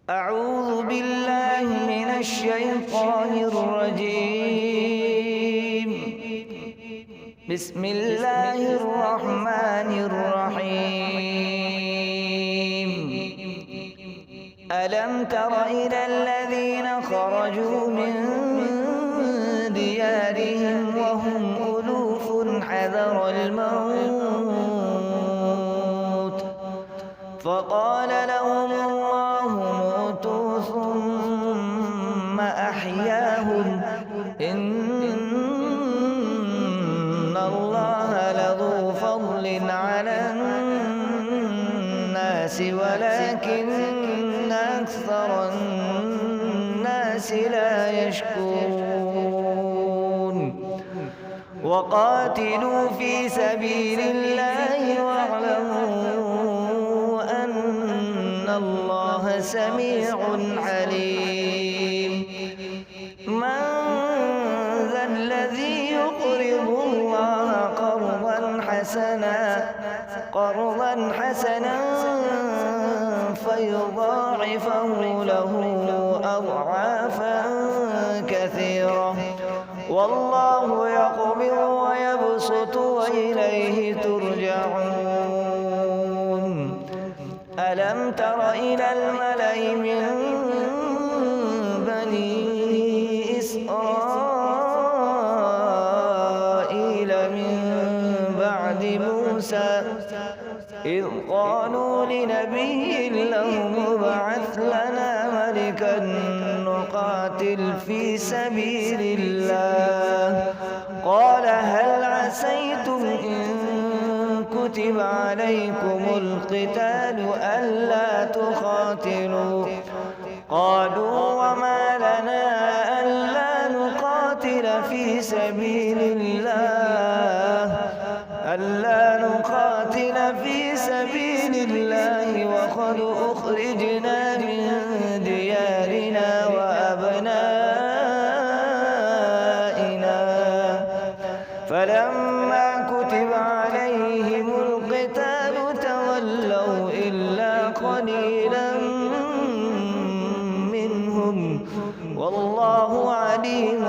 أعوذ بالله من الشيطان الرجيم. بسم الله الرحمن الرحيم. ألم تر إلى الذين خرجوا من ديارهم وهم ألوف حذر الموت فقال لهم الله موتوا ثم أحياهم إن الله لذو فضل على الناس ولكن أكثر الناس لا يشكرون. وقاتلوا في سبيل الله واعلموا أن الله سميع عليم. من ذا الذي يقرض الله قرضا حسنا فيضاعفه له أضعافا كثيرة والله يقبض ويبسط وإليه ترجعون. ألم تر إلى الملأ من بني إسرائيل من بعد موسى إذ قالوا لنبي له ابعث لنا ملكا نقاتل في سبيل الله قال هل عسيتم إن كتب عليكم القتال ألا تقاتلوا قالوا وما لنا ألا نقاتل في سبيل الله وقد أخرجنا من ديارنا وأبنائنا فلما كتب عليهم القتال تولوا إلا قليلا منهم والله عليم